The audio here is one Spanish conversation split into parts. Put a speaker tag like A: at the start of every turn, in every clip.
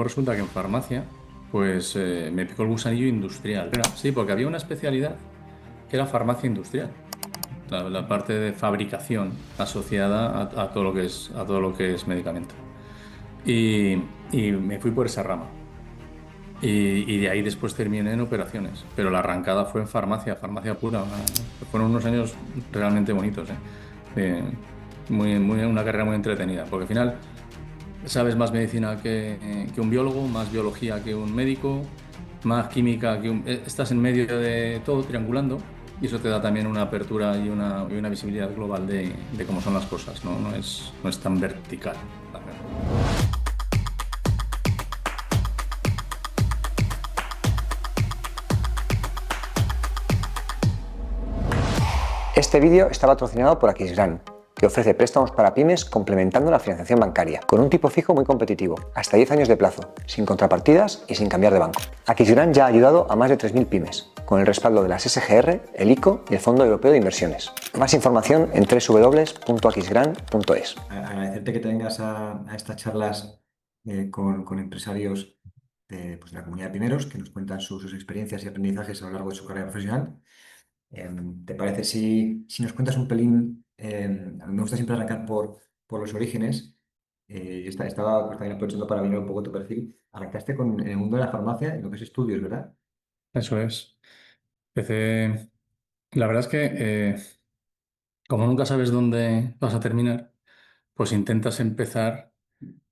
A: resulta que en farmacia, pues me picó el gusanillo industrial. Sí, porque había una especialidad que era farmacia industrial, la parte de fabricación asociada a todo lo que a todo lo que es medicamento. Y me fui por esa rama. Y de ahí después terminé en operaciones. Pero la arrancada fue en farmacia, farmacia pura. Fueron unos años realmente bonitos, ¿eh? Una carrera muy entretenida. Porque al final sabes más medicina que un biólogo, más biología que un médico, más química estás en medio de todo, triangulando. Y eso te da también una apertura y una visibilidad global de cómo son las cosas, ¿no? No es tan vertical la carrera.
B: Este vídeo está patrocinado por Aquisgrán, que ofrece préstamos para pymes complementando la financiación bancaria, con un tipo fijo muy competitivo, hasta 10 años de plazo, sin contrapartidas y sin cambiar de banco. Aquisgrán ya ha ayudado a más de 3.000 pymes, con el respaldo de las SGR, el ICO y el Fondo Europeo de Inversiones. Más información en www.aquisgrán.es.
C: Agradecerte que te vengas a estas charlas con empresarios de la comunidad de pineros que nos cuentan sus experiencias y aprendizajes a lo largo de su carrera profesional. ¿Te parece si nos cuentas un pelín? A mí me gusta siempre arrancar por los orígenes. Estaba pues, también aprovechando para mirar un poco tu perfil. Arrancaste en el mundo de la farmacia, en lo que es estudios, ¿verdad?
A: Eso es. Empecé. La verdad es que como nunca sabes dónde vas a terminar, pues intentas empezar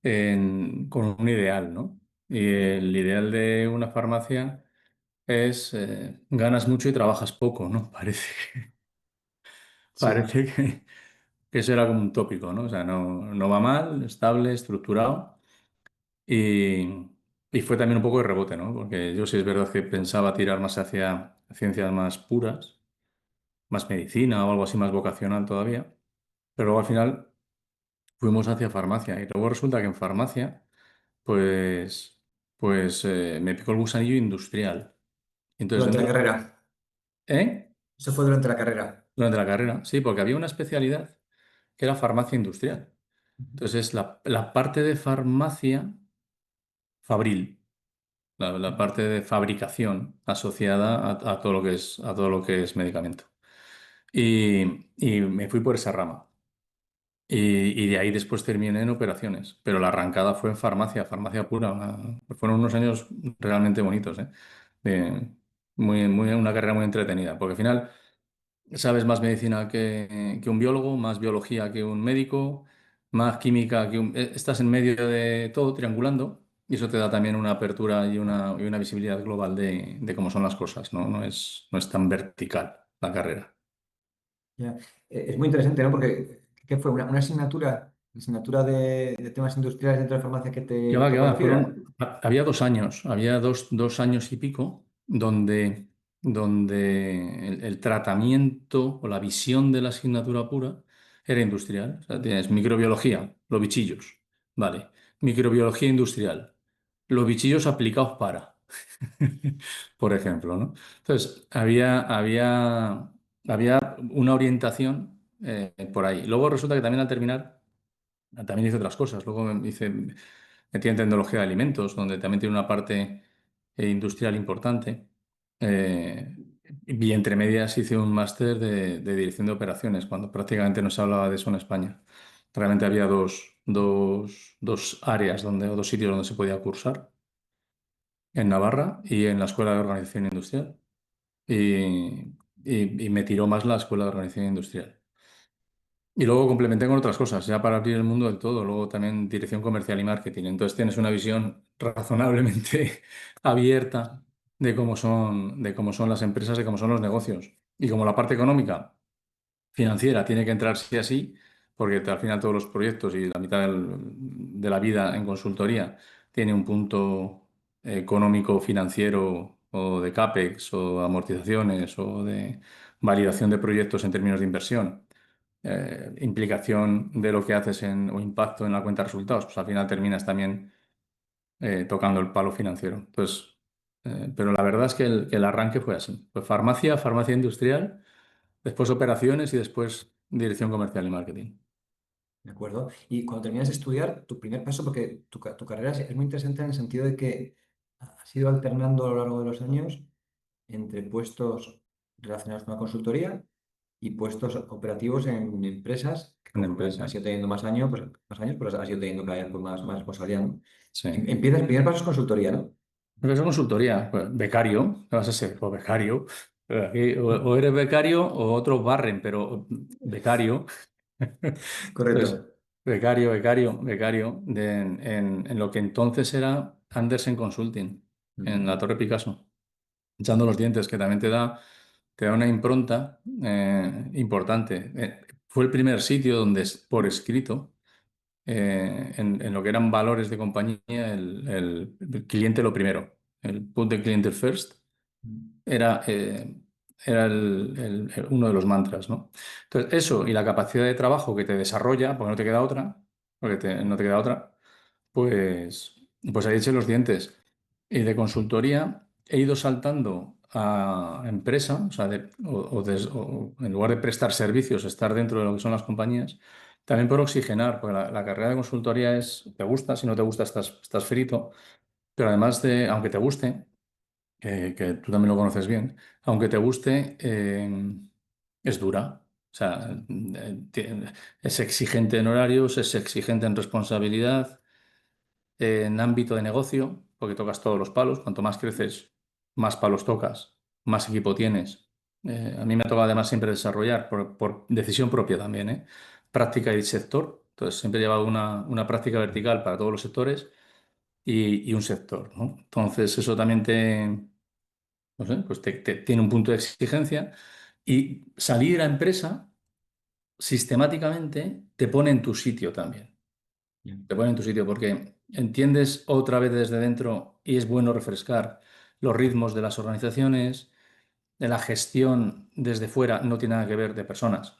A: con un ideal, ¿no? Y el ideal de una farmacia es ganas mucho y trabajas poco, ¿no?
C: Sí.
A: Parece que eso era como un tópico, ¿no? O sea, no va mal, estable, estructurado. Y, y fue también un poco de rebote, ¿no? Porque yo sí es verdad que pensaba tirar más hacia ciencias más puras, más medicina o algo así más vocacional todavía. Pero luego al final fuimos hacia farmacia. Y luego resulta que en farmacia, pues, pues me picó el gusanillo industrial. Entonces,
C: Durante la
A: dentro.
C: carrera.
A: ¿Eh?
C: Eso fue durante la carrera.
A: Durante la carrera, sí, porque había una especialidad que era farmacia industrial. Entonces, la parte de farmacia fabril, la parte de fabricación asociada a todo lo que es medicamento. Y me fui por esa rama. Y de ahí después terminé en operaciones. Pero la arrancada fue en farmacia, farmacia pura. Fueron unos años realmente bonitos, ¿eh? De- una carrera muy entretenida. Porque al final sabes más medicina que un biólogo, más biología que un médico, más química estás en medio de todo, triangulando. Y eso te da también una apertura y una visibilidad global de cómo son las cosas, ¿no? No es tan vertical la carrera.
C: Ya. Es muy interesante, ¿no? Porque ¿qué fue? Una asignatura de temas industriales dentro de farmacia que
A: Que
C: te
A: va, que
C: tocó
A: va.
C: elegir.
A: Había 2 años, había dos años y pico donde el tratamiento o la visión de la asignatura pura era industrial. O sea, tienes microbiología, los bichillos, vale. Microbiología industrial, los bichillos aplicados para, por ejemplo, ¿no? Entonces, había una orientación por ahí. Luego resulta que también al terminar también hice otras cosas. Luego metí en tecnología de alimentos, donde también tiene una parte industrial importante. Eh, y entre medias hice un máster de dirección de operaciones, cuando prácticamente no se hablaba de eso en España. Realmente había dos áreas o dos sitios donde se podía cursar, en Navarra y en la Escuela de Organización Industrial. Y me tiró más la Escuela de Organización Industrial. Y luego complementé con otras cosas, ya para abrir el mundo del todo. Luego también dirección comercial y marketing. Entonces tienes una visión razonablemente abierta de cómo son las empresas, de cómo son los negocios. Y como la parte económica, financiera, tiene que entrar sí así, porque al final todos los proyectos y la mitad de la vida en consultoría tiene un punto económico, financiero o de CAPEX o amortizaciones o de validación de proyectos en términos de inversión, implicación de lo que haces o impacto en la cuenta de resultados, pues al final terminas también tocando el palo financiero. Entonces, pero la verdad es que el arranque fue así. Fue farmacia, farmacia industrial, después operaciones y después dirección comercial y marketing.
C: ¿De acuerdo? Y cuando terminas de estudiar, tu primer paso, porque tu carrera es muy interesante en el sentido de que has ido alternando a lo largo de los años entre puestos relacionados con la consultoría y puestos operativos en empresas, que
A: en
C: conforme has
A: empresas.
C: ido teniendo más años, pues has ido teniendo cada vez pues, más responsabilidad, ¿no?
A: Sí.
C: Empiezas, el primer paso es consultoría, ¿no?
A: Empresa consultoría, pues, becario, ¿qué vas a ser? Pues becario. O eres becario o otros barren, pero becario. Entonces,
C: Correcto.
A: becario en lo que entonces era Andersen Consulting, en
C: Ujú.
A: la Torre Picasso, echando los dientes, que también te da una impronta importante. Fue el primer sitio donde, por escrito, en lo que eran valores de compañía, el cliente lo primero, el put the client first, era, era uno de los mantras, ¿no? Entonces, eso y la capacidad de trabajo que te desarrolla, porque no te queda otra, no te queda otra, pues, pues ahí eché los dientes. Y de consultoría he ido saltando a empresa, o sea, o en lugar de prestar servicios, estar dentro de lo que son las compañías, también por oxigenar, porque la carrera de consultoría es, te gusta, si no te gusta estás frito, pero además de, aunque te guste, que tú también lo conoces bien, aunque te guste, es dura. O sea, es exigente en horarios, es exigente en responsabilidad, en ámbito de negocio, porque tocas todos los palos. Cuanto más creces, más palos tocas, más equipo tienes. A mí me ha tocado además siempre desarrollar, por decisión propia también, práctica y sector. Entonces, siempre he llevado una práctica vertical para todos los sectores y un sector, ¿no? Entonces, eso también no sé, pues tiene un punto de exigencia y salir a empresa sistemáticamente te pone en tu sitio también.
C: Bien.
A: Te pone en tu sitio porque entiendes otra vez desde dentro y es bueno refrescar los ritmos de las organizaciones, de la gestión desde fuera, no tiene nada que ver de personas.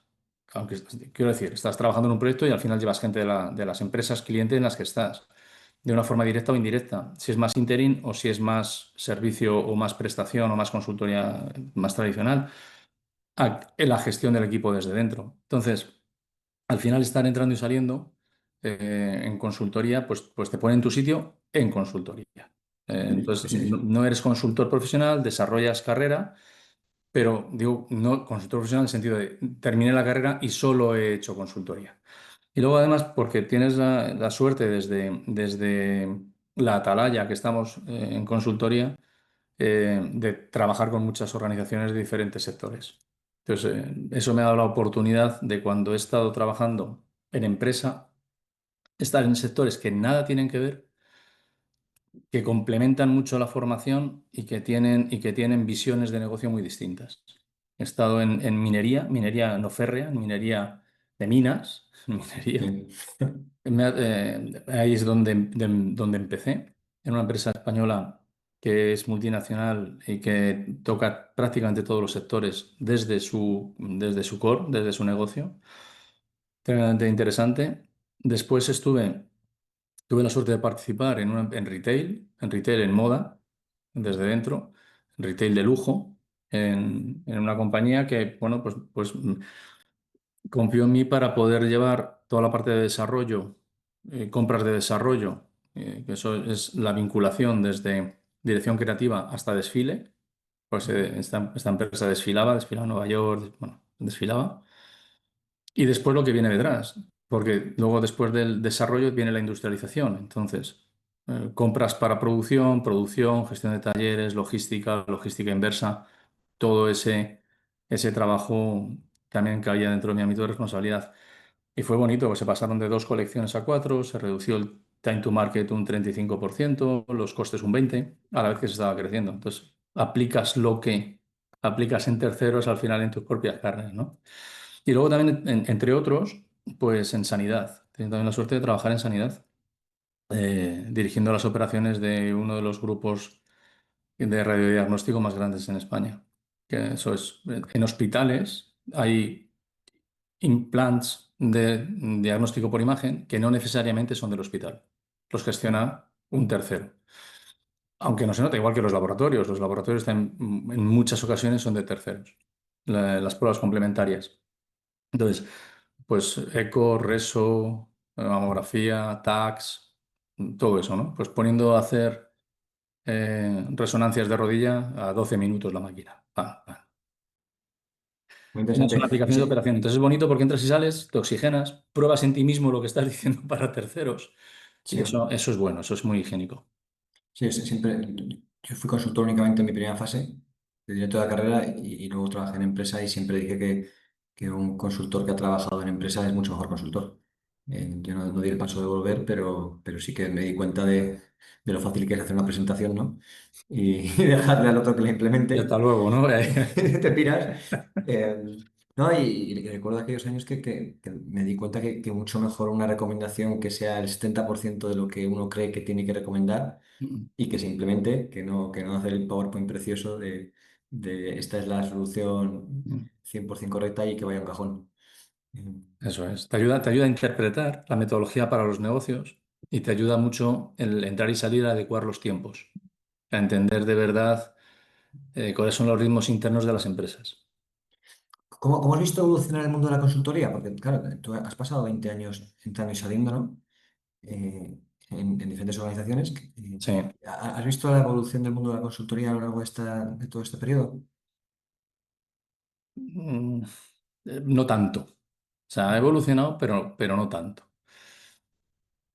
A: Aunque, quiero decir, estás trabajando en un proyecto y al final llevas gente de las empresas clientes en las que estás, de una forma directa o indirecta. Si es más interim o si es más servicio o más prestación o más consultoría más tradicional, en la gestión del equipo desde dentro. Entonces, al final estar entrando y saliendo en consultoría, pues te pone en tu sitio en consultoría. Entonces,
C: Pues sí.
A: no eres consultor profesional, desarrollas carrera, pero digo, no consultor profesional en el sentido de terminé la carrera y solo he hecho consultoría. Y luego además, porque tienes la suerte desde la atalaya que estamos en consultoría, de trabajar con muchas organizaciones de diferentes sectores. Entonces, eso me ha dado la oportunidad de cuando he estado trabajando en empresa, estar en sectores que nada tienen que ver, que complementan mucho la formación y que tienen visiones de negocio muy distintas. He estado en minería no férrea, en minería de minas, minería.
C: Bien.
A: Ahí es donde empecé, en una empresa española que es multinacional y que toca prácticamente todos los sectores desde su core, desde su negocio. Tremendamente interesante. Después tuve la suerte de participar en retail en moda, desde dentro, retail de lujo, en una compañía que, bueno, pues confió en mí para poder llevar toda la parte de desarrollo, compras de desarrollo, que eso es la vinculación desde dirección creativa hasta desfile. Pues esta empresa desfilaba en Nueva York, bueno, desfilaba. Y después lo que viene detrás, porque luego después del desarrollo viene la industrialización. Entonces, compras para producción, gestión de talleres, logística inversa, todo ese trabajo también caía dentro de mi ámbito de responsabilidad. Y fue bonito, pues se pasaron de 2 colecciones a 4, se redució el time to market un 35%, los costes un 20%, a la vez que se estaba creciendo. Entonces, aplicas lo que aplicas en terceros al final en tus propias carnes, ¿no? Y luego también, entre otros, pues en sanidad. Tengo también la suerte de trabajar en sanidad, dirigiendo las operaciones de uno de los grupos de radiodiagnóstico más grandes en España. Que eso es, en hospitales hay implants de diagnóstico por imagen que no necesariamente son del hospital. Los gestiona un tercero. Aunque no se nota, igual que los laboratorios en muchas ocasiones son de terceros, las pruebas complementarias. Entonces, pues eco, reso, mamografía, tags, todo eso, ¿no? Pues poniendo a hacer resonancias de rodilla a 12 minutos la máquina. Pam, pam.
C: Muy
A: Son
C: interesante.
A: aplicaciones de operación. Entonces es bonito porque entras y sales, te oxigenas, pruebas en ti mismo lo que estás diciendo para terceros. Y
C: Sí.
A: eso es bueno, eso es muy higiénico.
C: Sí, siempre, yo fui consultor únicamente en mi primera fase de directo de la carrera y luego trabajé en empresa y siempre dije que un consultor que ha trabajado en empresa es mucho mejor consultor. Yo no di el paso de volver, pero sí que me di cuenta de lo fácil que es hacer una presentación, ¿no? Y dejarle al otro que la
A: Y hasta
C: implemente.
A: luego, ¿no?
C: Te piras. No, y recuerdo aquellos años que me di cuenta que mucho mejor una recomendación que sea el 70% de lo que uno cree que tiene que recomendar y que se implemente, que no hacer el PowerPoint precioso de esta es la solución 100% correcta y que vaya a un cajón.
A: Eso es. Te ayuda a interpretar la metodología para los negocios y te ayuda mucho el entrar y salir a adecuar los tiempos, a entender de verdad cuáles son los ritmos internos de las empresas.
C: ¿Cómo has visto evolucionar el mundo de la consultoría? Porque, claro, tú has pasado 20 años entrando y saliendo, ¿no? En diferentes organizaciones.
A: Sí.
C: ¿Has visto la evolución del mundo de la consultoría a lo largo de todo este periodo?
A: Mm, no tanto. O sea, ha evolucionado, pero no tanto.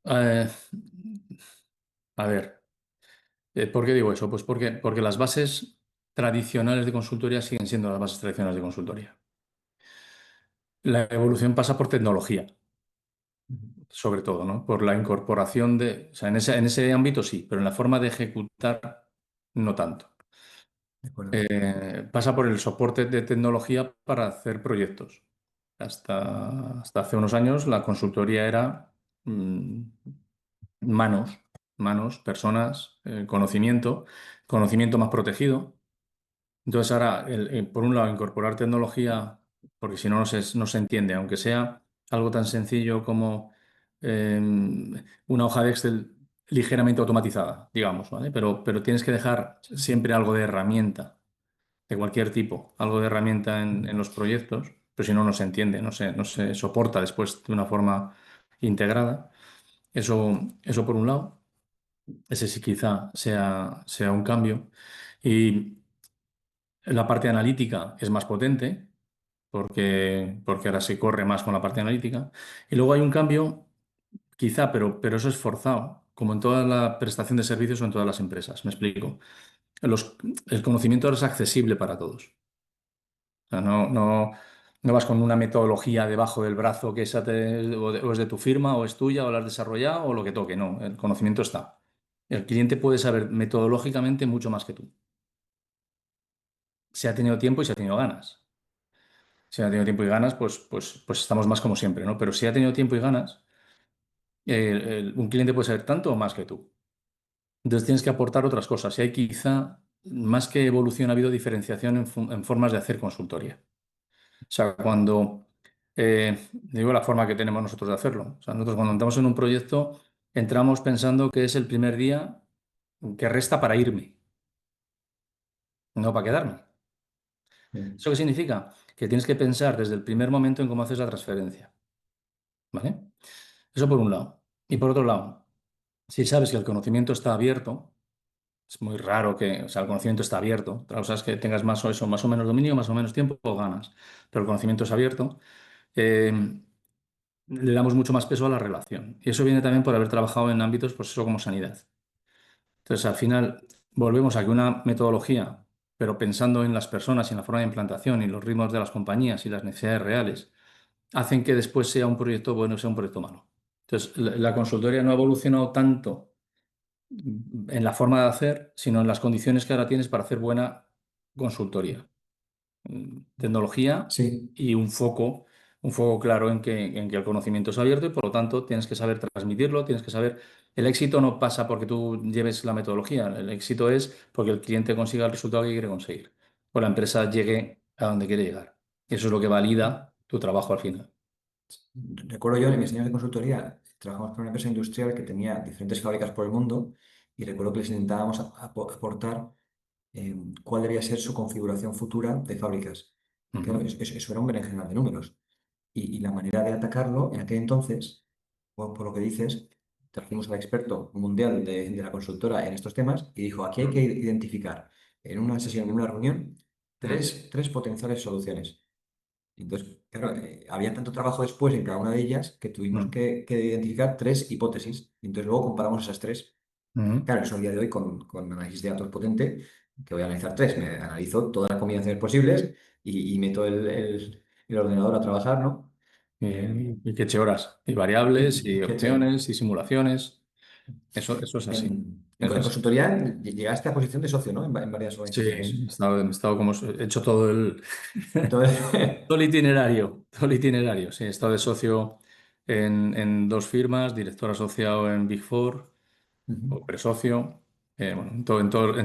A: Eh, a ver, ¿por qué digo eso? Pues porque las bases tradicionales de consultoría siguen siendo las bases tradicionales de consultoría. La evolución pasa por tecnología,
C: Ujú.
A: sobre todo, ¿no? Por la incorporación de, o sea, en ese ámbito sí, pero en la forma de ejecutar no tanto.
C: De acuerdo.
A: Pasa por el soporte de tecnología para hacer proyectos. Hasta hace unos años la consultoría era mm, manos, manos, personas, conocimiento más protegido. Entonces ahora, por un lado, incorporar tecnología, porque si no, no se entiende, aunque sea algo tan sencillo como eh, una hoja de Excel ligeramente automatizada, digamos, ¿vale? Pero tienes que dejar siempre algo de herramienta, de cualquier tipo, algo de herramienta en los proyectos, pero si no, no se entiende, no se soporta después de una forma integrada. Eso por un lado, ese sí quizá sea un cambio. Y la parte analítica es más potente porque ahora se corre más con la parte analítica. Y luego hay un cambio, quizá, pero eso es forzado, como en toda la prestación de servicios o en todas las empresas. Me explico. El conocimiento ahora es accesible para todos. O sea, no vas con una metodología debajo del brazo que o es de tu firma o es tuya o la has desarrollado o lo que toque. No, el conocimiento está. El cliente puede saber metodológicamente mucho más que tú. Si ha tenido tiempo y si ha tenido ganas. Si ha tenido tiempo y ganas, pues estamos más como siempre, ¿no? Pero si ha tenido tiempo y ganas, un cliente puede saber tanto o más que tú. Entonces tienes que aportar otras cosas. Y hay quizá, más que evolución, ha habido diferenciación en formas de hacer consultoría. O sea, digo la forma que tenemos nosotros de hacerlo. O sea, nosotros cuando entramos en un proyecto, entramos pensando que es el primer día que resta para irme, no para quedarme.
C: Bien.
A: ¿Eso qué significa? Que tienes que pensar desde el primer momento en cómo haces la transferencia. ¿Vale? Eso por un lado. Y por otro lado, si sabes que el conocimiento está abierto, es muy raro que, o sea, el conocimiento está abierto. Otra cosa es que tengas más o eso, más o menos dominio, más o menos tiempo o ganas. Pero el conocimiento es abierto. eh, Le damos mucho más peso a la relación. Y eso viene también por haber trabajado en ámbitos, pues eso como sanidad. Entonces, al final, volvemos a que una metodología, pero pensando en las personas y en la forma de implantación y los ritmos de las compañías y las necesidades reales, hacen que después sea un proyecto bueno o sea un proyecto malo. Entonces, la consultoría no ha evolucionado tanto en la forma de hacer, sino en las condiciones que ahora tienes para hacer buena consultoría. Tecnología
C: Sí,
A: y un foco claro en que el conocimiento es abierto y por lo tanto tienes que saber transmitirlo, tienes que saber. El éxito no pasa porque tú lleves la metodología, el éxito es porque el cliente consiga el resultado que quiere conseguir o la empresa llegue a donde quiere llegar. Eso es lo que valida tu trabajo al final.
C: recuerdo yo en mis años de consultoría, trabajamos con una empresa industrial que tenía diferentes fábricas por el mundo y recuerdo que les intentábamos aportar cuál debía ser su configuración futura de fábricas. Claro,
A: Ujú.
C: eso era un berenjenal de números. Y la manera de atacarlo en aquel entonces, por lo que dices, trajimos al experto mundial de la consultora en estos temas y dijo, aquí hay que identificar en una sesión, en una reunión,
A: Mm,
C: tres potenciales soluciones. Entonces, claro, había tanto trabajo después en cada una de ellas que tuvimos
A: mm,
C: que identificar tres hipótesis. Y entonces luego comparamos esas tres.
A: mm.
C: Claro, eso a día de hoy con análisis de datos potente, que voy a analizar tres, me analizo todas las combinaciones posibles y meto el ordenador a trabajar, ¿no?
A: Y que eche horas, y
C: Y,
A: variables,
C: y
A: y
C: que che,
A: opciones, y simulaciones. Eso es así. Eso
C: en
A: es así.
C: consultoría llegaste a posición de socio, ¿no? En varias
A: Sí,
C: organizaciones.
A: he estado como, he hecho todo
C: Entonces,
A: todo el itinerario, todo el itinerario. Sí, he estado de socio en dos firmas, director asociado en Big Four, o
C: ujú.
A: presocio, bueno, en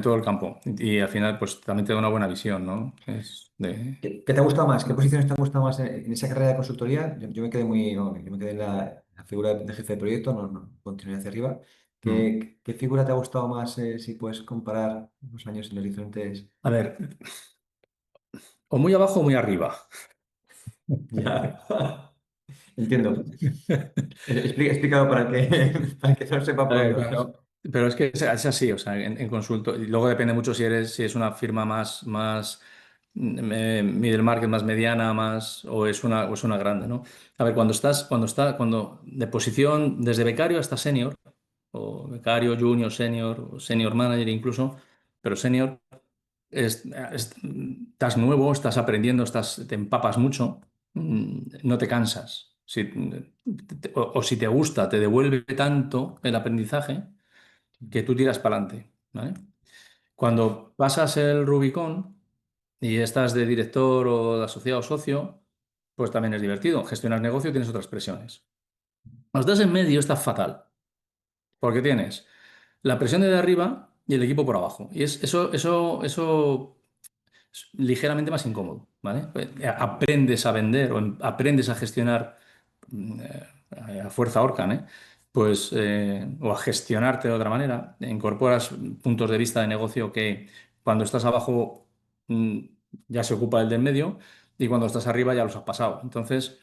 A: todo el campo. Y al final, pues también te da una buena visión, ¿no? Es de...
C: ¿Qué te ha gustado más? ¿Qué posiciones te han gustado más en esa carrera de consultoría? Yo me quedé no, yo me quedé en la figura de jefe de proyecto, no continué hacia arriba.
A: Mm.
C: ¿Qué figura te ha gustado más si puedes comparar los años en los diferentes...
A: A ver, o muy abajo o muy arriba.
C: Ya, entiendo. Explicado para el que, para el que no sepa
A: A
C: por dónde
A: ver,
C: vas.
A: pero es que es así, o sea, en consulto, y luego depende mucho si es una firma middle market, más mediana, o es una grande, ¿no? A ver, cuando de posición desde becario hasta senior, o becario, junior, senior, o senior manager incluso, pero senior, estás nuevo, estás aprendiendo, te empapas mucho, no te cansas. O si te gusta, te devuelve tanto el aprendizaje que tú tiras para adelante, ¿vale? Cuando pasas el Rubicón y estás de director o de asociado o socio, pues también es divertido. Gestionar negocio tienes otras presiones. Cuando estás en medio estás fatal, porque tienes la presión de arriba y el equipo por abajo. Y eso es ligeramente más incómodo, ¿vale? Aprendes a vender aprendes a gestionar a fuerza Orcan, ¿eh? Pues, o a gestionarte de otra manera. Incorporas puntos de vista de negocio que cuando estás abajo mm, ya se ocupa el del medio y cuando estás arriba ya los has pasado. Entonces,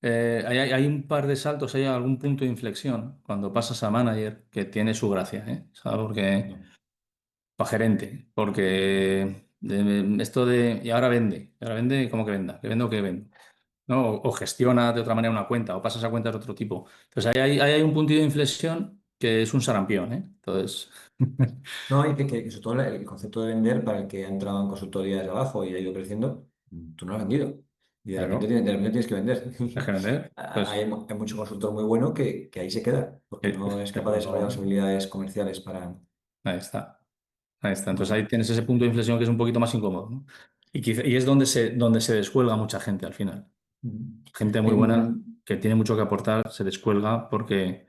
A: hay un par de saltos, hay algún punto de inflexión cuando pasas a manager que tiene su gracia, ¿eh? ¿Sabes? Porque
C: No,
A: para gerente, porque esto de, y ahora vende, ¿cómo que vendo o que vendo? ¿No? O gestiona de otra manera una cuenta, o pasa esa cuenta de otro tipo. Entonces ahí hay un puntito de inflexión que es un sarampión, ¿eh? Entonces,
C: no, y que sobre todo el concepto de vender para el que ha entrado en consultoría desde abajo y ha ido creciendo, tú no lo has vendido. Y
A: claro,
C: de repente tienes que vender.
A: hay que vender, pues,
C: Hay mucho consultor muy bueno que ahí se queda, porque no es
A: que
C: capaz de
A: cuando,
C: desarrollar las habilidades comerciales para...
A: ahí está, ahí está. Entonces
C: Bueno.
A: ahí tienes ese punto de inflexión que es un poquito más incómodo, ¿no? Y es donde se descuelga mucha gente al final.
C: Mm.
A: Gente muy buena
C: En,
A: que tiene mucho que aportar se descuelga porque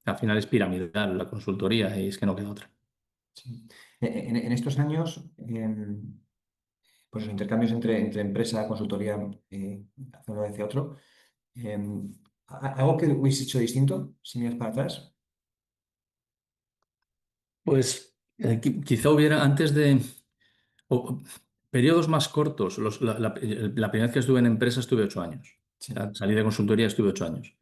A: al final es piramidal la consultoría y es que no queda otra.
C: sí. En estos años, pues los intercambios entre empresa, consultoría, hacia uno hacia otro, ¿algo que hubiese hecho distinto si miras para atrás?
A: Pues quizá hubiera antes de o- periodos más cortos. La primera vez que estuve en empresa estuve 8 años. O sea,
C: Sí.
A: salí de consultoría estuve 8 años.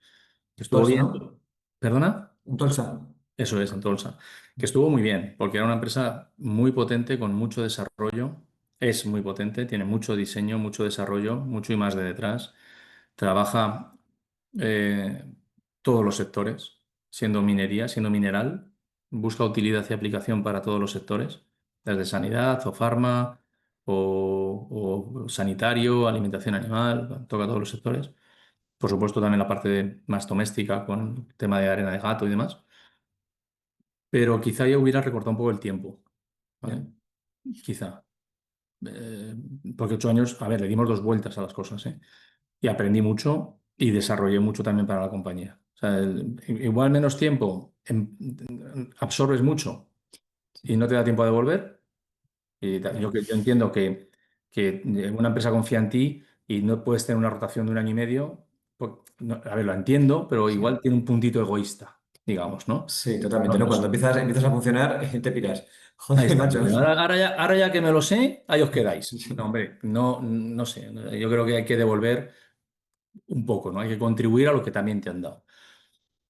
A: Estuvo
C: Tolsa,
A: bien.
C: ¿no?
A: ¿Perdona?
C: Un Tolsa.
A: Eso es, en Tolsa. Que estuvo muy bien, porque era una empresa muy potente, con mucho desarrollo. Es muy potente, tiene mucho diseño, mucho desarrollo, mucho y más de detrás. Trabaja eh, todos los sectores, siendo minería, siendo mineral. Busca utilidad y aplicación para todos los sectores, desde sanidad o farma o sanitario, alimentación animal, toca todos los sectores. Por supuesto, también la parte más doméstica con el tema de arena de gato y demás. Pero quizá yo hubiera recortado un poco el tiempo,
C: Ya.
A: ¿vale? Quizá. Eh, Porque 8 años, a ver, le dimos dos vueltas a las cosas, ¿eh? Y aprendí mucho y desarrollé mucho también para la compañía. O sea, igual menos tiempo, absorbes mucho y no te da tiempo a devolver.
C: Ya.
A: Yo entiendo que una empresa confía en ti y no puedes tener una rotación de un año y medio. A ver, lo entiendo, pero
C: Sí.
A: igual tiene un puntito egoísta, digamos, ¿no?
C: Sí, totalmente,
A: No,
C: ¿no?
A: no
C: Cuando
A: sé.
C: empiezas a funcionar, te piras.
A: Ahí
C: Joder,
A: está.
C: macho.
A: Dice, ahora ya que me lo sé, ahí os quedáis. No, hombre, no sé. Yo creo que hay que devolver. un poco, ¿no? Hay que contribuir a lo que también te han dado.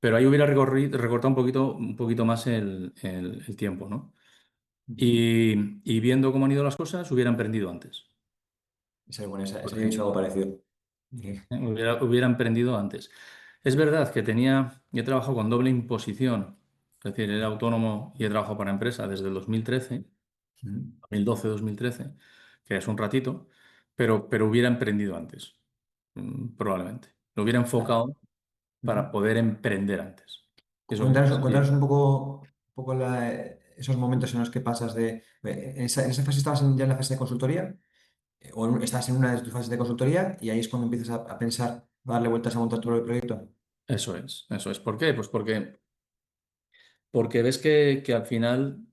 A: Pero ahí hubiera recortado un poquito más el tiempo, ¿no?
C: Ujú.
A: Y viendo cómo han ido las cosas, hubiera emprendido antes.
C: Esa yo he
A: Porque,
C: dicho algo parecido.
A: hubiera emprendido antes. Es verdad que he trabajado con doble imposición, es decir, era autónomo y he trabajado para empresa desde el 2013,
C: Ujú.
A: 2012-2013, que es un ratito, pero hubiera emprendido antes, probablemente. Lo hubiera
C: Ah,
A: enfocado para
C: ujú.
A: poder emprender antes. Eso que
C: Cuéntanos
A: sí,
C: un poco esos momentos en los que pasas de... en esa fase estabas ya en la fase de consultoría, estás en una de tus fases de consultoría y ahí es cuando empiezas a pensar, a darle vueltas a montar tu propio proyecto.
A: eso es, eso es. ¿Por qué? Pues porque ves que al final,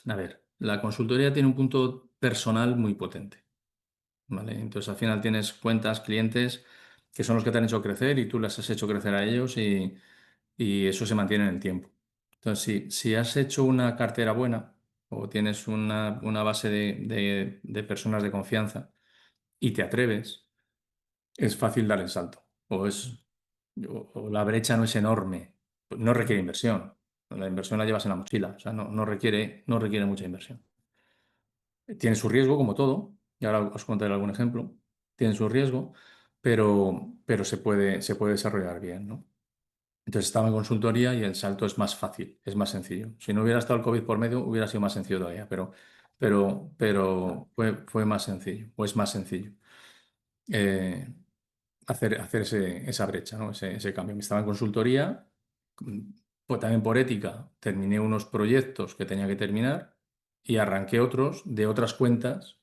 A: a ver, la consultoría tiene un punto personal muy potente. ¿Vale? Entonces al final tienes cuentas, clientes que son los que te han hecho crecer y tú las has hecho crecer a ellos y eso se mantiene en el tiempo. Entonces, si has hecho una cartera buena o tienes una base de personas de confianza y te atreves, es fácil dar el salto. O la brecha no es enorme, no requiere inversión. La inversión la llevas en la mochila, o sea, no requiere mucha inversión. Tiene su riesgo, como todo, y ahora os contaré algún ejemplo. Tiene su riesgo, pero se puede desarrollar bien, ¿no? Entonces estaba en consultoría y el salto es más fácil, es más sencillo. Si no hubiera estado el COVID por medio, hubiera sido más sencillo todavía, pero fue más sencillo, o es más sencillo eh, hacer esa brecha, ¿no? Ese cambio. Estaba en consultoría, mm, pues también por ética, terminé unos proyectos que tenía que terminar y arranqué otros de otras cuentas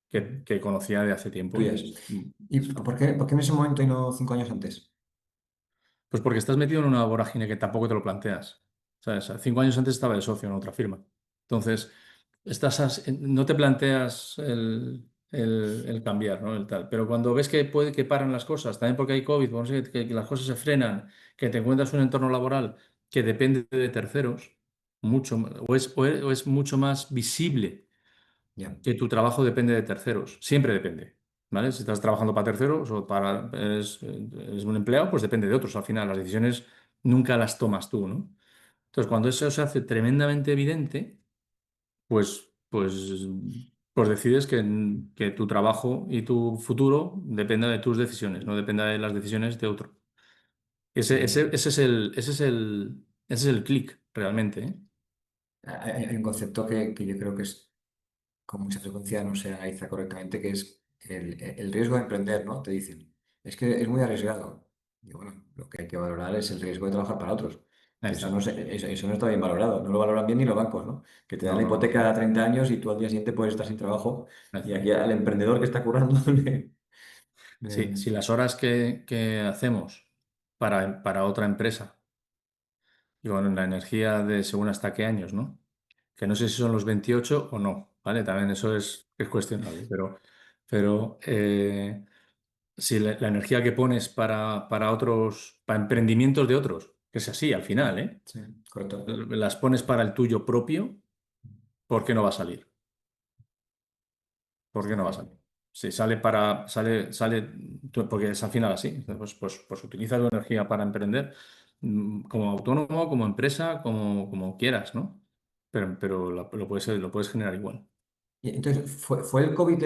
A: que,
C: Ujú.
A: que conocía de hace tiempo.
C: Tuyas. ¿Y por qué en ese momento y no 5 años antes?
A: Pues porque estás metido en una vorágine que tampoco te lo planteas. ¿Sabes? 5 años antes estaba de socio en otra firma. Entonces, no te planteas el cambiar, ¿no? El tal. Pero cuando ves que puede que paran las cosas, también porque hay COVID, bueno, sí, que las cosas se frenan, que te encuentras un entorno laboral que depende de terceros, o es mucho más visible
C: Ya.
A: que tu trabajo depende de terceros. Siempre depende. ¿Vale? Si estás trabajando para terceros o eres un empleado, pues depende de otros. Al final, las decisiones nunca las tomas tú, ¿no? Entonces, cuando eso se hace tremendamente evidente, pues decides que tu trabajo y tu futuro dependa de tus decisiones, no dependa de las decisiones de otro. Ese es el clic, realmente, ¿eh?
C: Hay un concepto que yo creo que es con mucha frecuencia no se analiza correctamente, que es el riesgo de emprender, ¿no? Te dicen, es que es muy arriesgado. Y bueno, lo que hay que valorar es el riesgo de trabajar para otros,
A: Ahí
C: que eso no,
A: está.
C: eso no está bien valorado, no lo valoran bien ni los bancos, ¿no? Que te dan
A: No,
C: la
A: no, no.
C: hipoteca a 30 años y tú al día siguiente puedes estar sin trabajo
A: Ahí
C: y
A: está.
C: aquí al emprendedor que está currando
A: Sí,
C: le-
A: si las horas que hacemos para otra empresa, y bueno, la energía de según hasta qué años, ¿no? Que no sé si son los 28 o no, ¿vale? También eso es cuestionable, pero si la energía que pones para otros, para emprendimientos de otros, que es así al final, ¿eh?
C: Sí, correcto.
A: Las pones para el tuyo propio, ¿por qué no va a salir? ¿Por qué
C: Está
A: no va a
C: claro.
A: salir? Si sale, porque es al final así. Pues utiliza tu energía para emprender, como autónomo, como empresa, como quieras, ¿no? Pero lo puedes generar igual.
C: Y entonces, ¿fue el COVID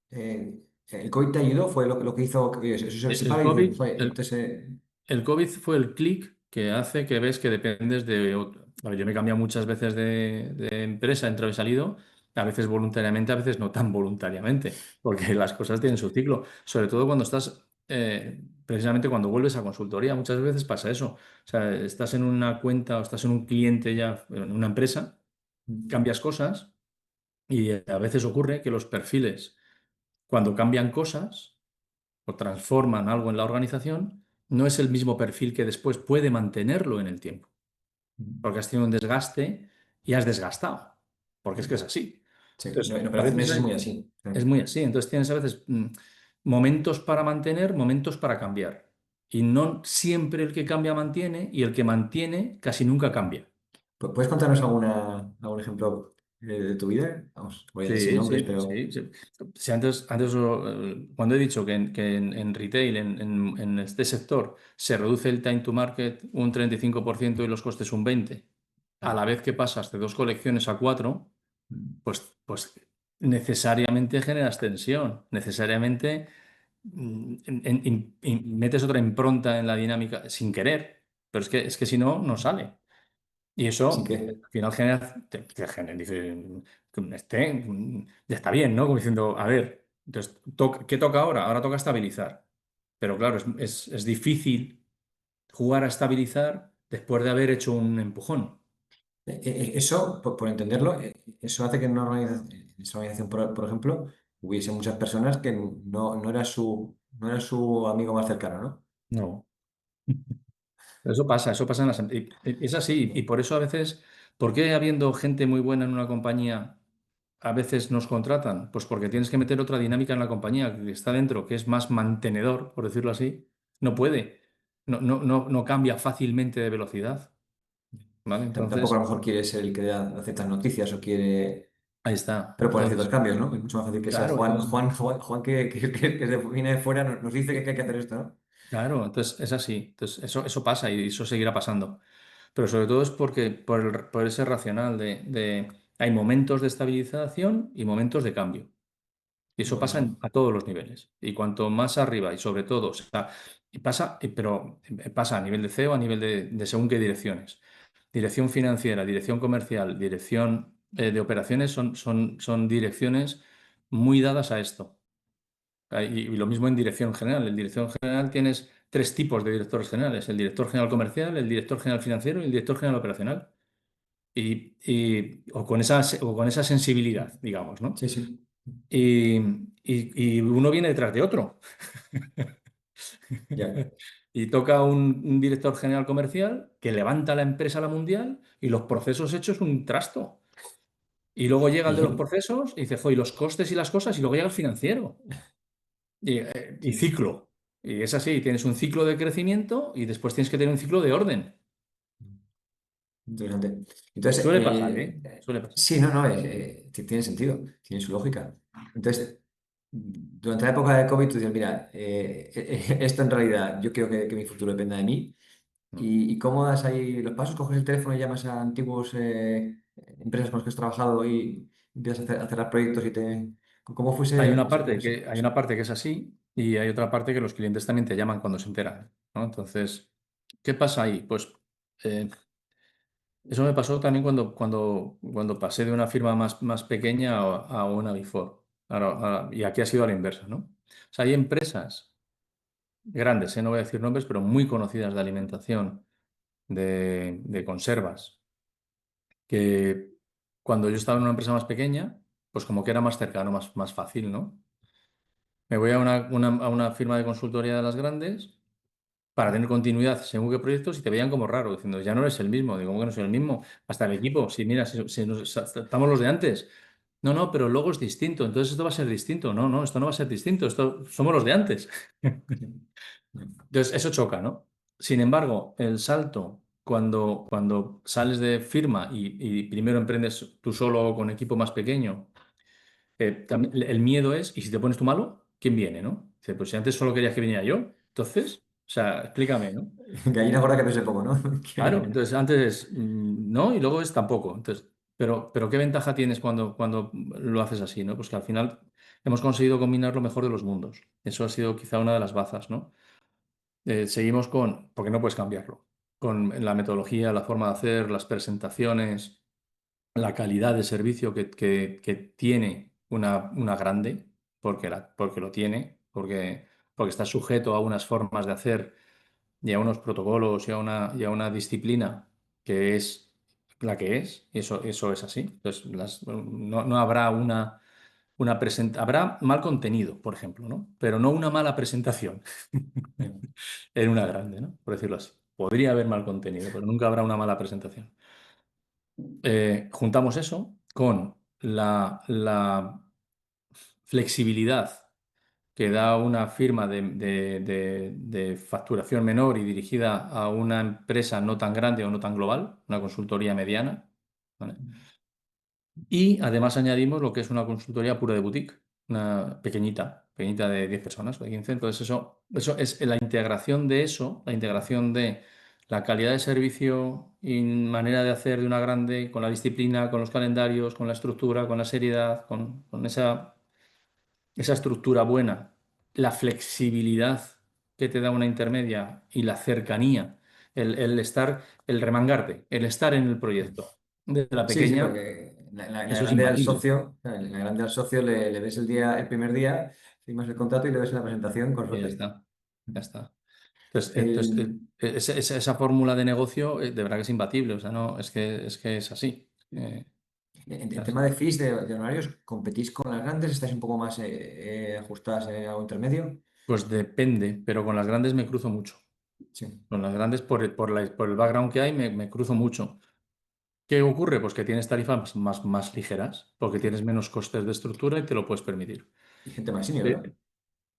C: el COVID te ayudó? ¿Fue lo que hizo que eso se
A: El
C: para y dices,
A: COVID,
C: fue,
A: el,
C: entonces,
A: el COVID fue el clic que hace que ves que dependes de otro. A ver, yo me he cambiado muchas veces de empresa, he entrado y salido, a veces voluntariamente, a veces no tan voluntariamente, porque las cosas tienen su ciclo. Sobre todo cuando estás, precisamente cuando vuelves a consultoría, muchas veces pasa eso. O sea, estás en una cuenta o estás en un cliente ya, en una empresa, cambias cosas y a veces ocurre que los perfiles, cuando cambian cosas o transforman algo en la organización, no es el mismo perfil que después puede mantenerlo en el tiempo, porque has tenido un desgaste y has desgastado, porque es que es así.
C: sí,
A: Entonces,
C: en
A: a veces
C: operaciones es muy así.
A: es muy así. Entonces tienes a veces momentos para mantener, momentos para cambiar. Y no siempre el que cambia mantiene y el que mantiene casi nunca cambia.
C: ¿Puedes contarnos algún ejemplo? de tu vida? Vamos, voy a decir sin
A: Sí,
C: nombres,
A: sí,
C: pero
A: sí, sí. Si antes cuando he dicho en retail, en este sector, se reduce el time to market un 35% y los costes un 20%, a la vez que pasas de dos colecciones a cuatro, pues necesariamente generas tensión, necesariamente metes otra impronta en la dinámica sin querer, pero es que si no, no sale. Y
C: sí
A: eso
C: que,
A: al final genera, dice, ya está bien, ¿no? Como diciendo, a ver, entonces, ¿qué toca ahora? Ahora toca estabilizar. Pero claro, es difícil jugar a estabilizar después de haber hecho un empujón.
C: eso, por entenderlo, eso hace que en esa organización, por ejemplo, hubiese muchas personas que no era su amigo más cercano, ¿no?
A: No. Eso pasa en las es así, y por eso a veces, ¿por qué habiendo gente muy buena en una compañía, a veces nos contratan? Pues porque tienes que meter otra dinámica en la compañía que está dentro, que es más mantenedor, por decirlo así. No puede, no cambia fácilmente de velocidad, ¿vale?
C: Tampoco a
A: Entonces,
C: lo mejor quiere ser el que da ciertas noticias o quiere
A: ahí está.
C: proponer ciertos
A: Entonces,
C: cambios, ¿no? Es mucho más fácil que sea
A: claro, entonces,
C: Juan viene de fuera, nos dice que hay que hacer esto, ¿no?
A: claro, entonces es así. Entonces, eso pasa y eso seguirá pasando. Pero sobre todo es porque por ese racional hay momentos de estabilización y momentos de cambio. Y eso pasa
C: Ujú.
A: a todos los niveles. Y cuanto más arriba, y sobre todo, o sea, y pasa, pero pasa a nivel de CEO, a nivel de según qué direcciones. Dirección financiera, dirección comercial, dirección de operaciones son direcciones muy dadas a esto. Y lo mismo en dirección general. En dirección general tienes tres tipos de directores generales: el director general comercial, el director general financiero y el director general operacional. O con esa sensibilidad, digamos, ¿no?
C: Sí, sí.
A: Y, y uno viene detrás de otro.
C: Ya.
A: Y toca un director general comercial que levanta la empresa a la mundial y los procesos hechos un trasto. Y luego llega el de los
C: Y-
A: procesos y dice, joder, y los costes y las cosas, y luego llega el financiero. Y
C: sí.
A: ciclo. Y es así, tienes un ciclo de crecimiento y después tienes que tener un ciclo de orden.
C: Interesante. Entonces,
A: Suele pasar, ¿eh? Suele pasar.
C: sí, no, no, tiene sentido, tiene su lógica. Entonces, durante la época de COVID, tú dices, mira, esto en realidad, yo creo que mi futuro dependa de mí.
A: Mm.
C: Y cómo das ahí los pasos? ¿Coges el teléfono y llamas a antiguos empresas con las que has trabajado y empiezas a cerrar proyectos y te... ¿Cómo fue
A: Hay
C: ese,
A: una
C: ese
A: parte
C: proceso?
A: que, hay una parte que es así y hay otra parte que los clientes también te llaman cuando se enteran, ¿no? Entonces, ¿qué pasa ahí? Pues eh, eso me pasó también cuando pasé de una firma más pequeña a una Big Four. Y aquí ha sido a la inversa, ¿no? O sea, hay empresas grandes, no voy a decir nombres, pero muy conocidas de alimentación, de conservas, que cuando yo estaba en una empresa más pequeña, pues como que era más cercano, más fácil, ¿no? Me voy a una firma de consultoría de las grandes para tener continuidad según qué proyectos y te veían como raro, diciendo, ya no eres el mismo. Digo, ¿cómo que no soy el mismo? Hasta el equipo, si mira, si estamos los de antes. No, no, pero luego es distinto, entonces esto va a ser distinto. No, no, esto no va a ser distinto, esto somos los de antes. Entonces, eso choca, ¿no? Sin embargo, el salto, cuando sales de firma y primero emprendes tú solo o con equipo más pequeño, el miedo es, ¿y si te pones tú malo? ¿Quién viene, no? Dice, pues si antes solo querías que viniera yo, entonces, o sea, explícame, ¿no?
C: Gallina gorda que pese poco, ¿no?
A: Claro,
C: Que-
A: entonces antes es no y luego es tampoco. Entonces, pero ¿qué ventaja tienes cuando lo haces así, ¿no? Pues que al final hemos conseguido combinar lo mejor de los mundos. Eso ha sido quizá una de las bazas, ¿no? Seguimos porque no puedes cambiarlo, con la metodología, la forma de hacer, las presentaciones, la calidad de servicio que tiene una grande, porque lo tiene, porque está sujeto a unas formas de hacer y a unos protocolos y a una disciplina que es la que es, y eso es así. Entonces, no habrá habrá mal contenido, por ejemplo, ¿no? Pero no una mala presentación en una grande, ¿no? Por decirlo así. Podría haber mal contenido, pero nunca habrá una mala presentación. Juntamos eso con la flexibilidad que da una firma de facturación menor y dirigida a una empresa no tan grande o no tan global, una consultoría mediana, ¿vale? Y además añadimos lo que es una consultoría pura de boutique, una pequeñita, pequeñita de 10 personas o de 15. Entonces eso es la integración de eso, la integración de la calidad de servicio y manera de hacer de una grande, con la disciplina, con los calendarios, con la estructura, con la seriedad, con esa estructura buena, la flexibilidad que te da una intermedia y la cercanía, el estar, el remangarte, el estar en el proyecto. De la
C: Sí, sí,
A: pequeña,
C: porque la
A: eso es
C: grande al
A: imbatible.
C: socio, la grande al socio le ves el primer día, firmas el contrato y le ves en la presentación con
A: Y ya
C: suerte.
A: está, ya está. Entonces,
C: El,
A: esa fórmula de negocio, de verdad que es imbatible, o sea, no, es que es así.
C: en tema
A: Así.
C: de fees, de honorarios, ¿competís con las grandes? ¿Estáis un poco más ajustadas a algo intermedio?
A: Pues depende, pero con las grandes me cruzo mucho.
C: Sí.
A: Con las grandes, por el background que hay, me cruzo mucho. ¿Qué ocurre? Pues que tienes tarifas más ligeras, porque tienes menos costes de estructura y te lo puedes permitir.
C: Y gente más senior, ¿verdad?
A: Eh,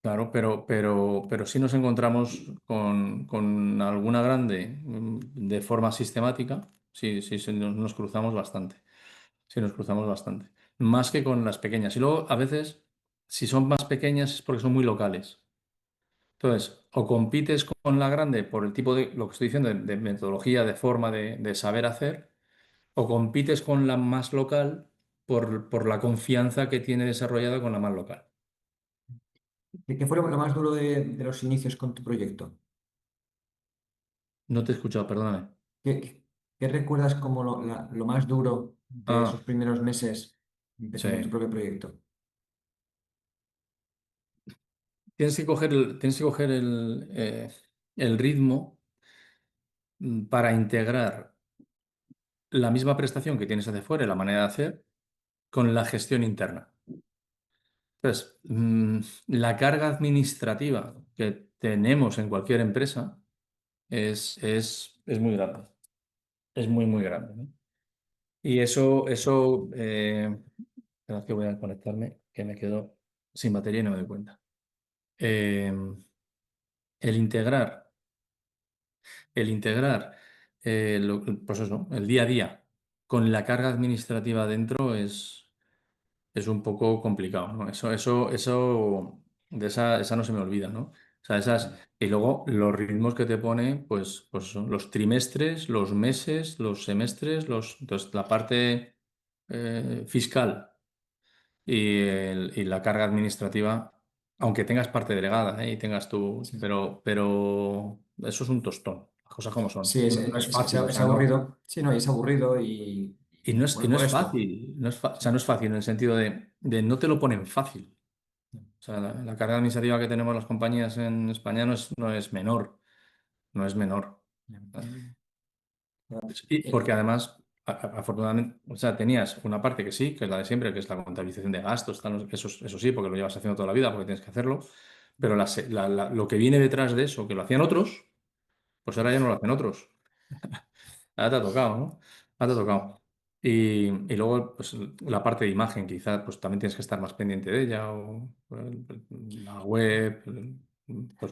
A: Claro, pero sí nos encontramos con alguna grande de forma sistemática, sí, sí, sí, nos cruzamos bastante, sí, nos cruzamos bastante, más que con las pequeñas. Y luego, a veces, si son más pequeñas es porque son muy locales. Entonces, o compites con la grande por el tipo de, lo que estoy diciendo, de metodología, de forma de saber hacer, o compites con la más local por la confianza que tiene desarrollada con la más local.
C: ¿Qué fue lo más duro de los inicios con tu proyecto?
A: No te he escuchado, perdóname.
C: ¿Qué recuerdas como lo más duro de esos
A: Ah,
C: primeros meses
A: sí.
C: empezando tu propio proyecto?
A: Tienes que coger el ritmo para integrar la misma prestación que tienes hacia fuera y la manera de hacer con la gestión interna. Entonces, la carga administrativa que tenemos en cualquier empresa es muy grande. Es muy, muy grande, ¿no? Y espera que voy a conectarme, que me quedo sin batería y no me doy cuenta. Eh, el integrar pues eso, el día a día con la carga administrativa dentro es un poco complicado, ¿no? Esa no se me olvida, ¿no? O sea, y luego los ritmos que te pone, pues son los trimestres, los meses, los semestres, entonces la parte fiscal y la carga administrativa, aunque tengas parte delegada, ¿eh? Y tengas tu,
C: Sí,
A: pero eso es un tostón, las cosas como son.
C: sí,
A: No es fácil, o
C: es
A: sea, no.
C: aburrido. Sí, no, y es aburrido
A: Y no es, y no es
C: molesto.
A: fácil, o sea, no es fácil en el sentido de no te lo ponen fácil. O sea, la carga administrativa que tenemos las compañías en España no es menor, no es menor. Y
C: Eh,
A: porque además, afortunadamente, o sea, tenías una parte que sí, que es la de siempre, que es la contabilización de gastos, tal, eso sí, porque lo llevas haciendo toda la vida, porque tienes que hacerlo, pero lo que viene detrás de eso, que lo hacían otros, pues ahora ya no lo hacen otros. Ahora te ha tocado, ¿no? Ahora te ha tocado. Y luego, pues la parte de imagen, quizás, pues también tienes que estar más pendiente de ella, o la web,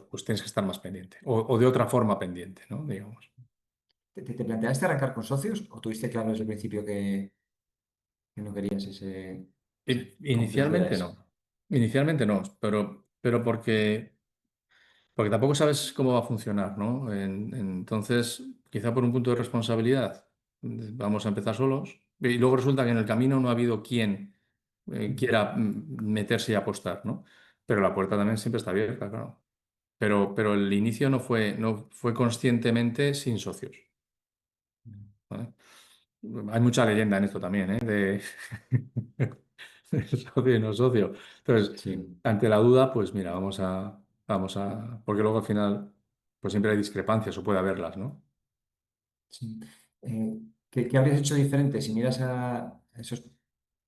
A: pues tienes que estar más pendiente, o de otra forma pendiente, ¿no? Digamos.
C: ¿Te planteaste arrancar con socios o tuviste claro desde el principio que no querías ese complejo de
A: Inicialmente
C: ideas?
A: no. Inicialmente no, pero porque tampoco sabes cómo va a funcionar, ¿no? Entonces, quizá por un punto de responsabilidad, vamos a empezar solos. Y luego resulta que en el camino no ha habido quien quiera meterse y apostar, ¿no? Pero la puerta también siempre está abierta, claro. Pero el inicio no fue conscientemente sin socios, ¿vale? Hay mucha leyenda en esto también, ¿eh? De socio y no socio. Entonces,
C: Sí,
A: ante la duda, pues mira, porque luego al final, pues siempre hay discrepancias o puede haberlas, ¿no?
C: sí. ¿Qué habrías hecho diferente si miras a esos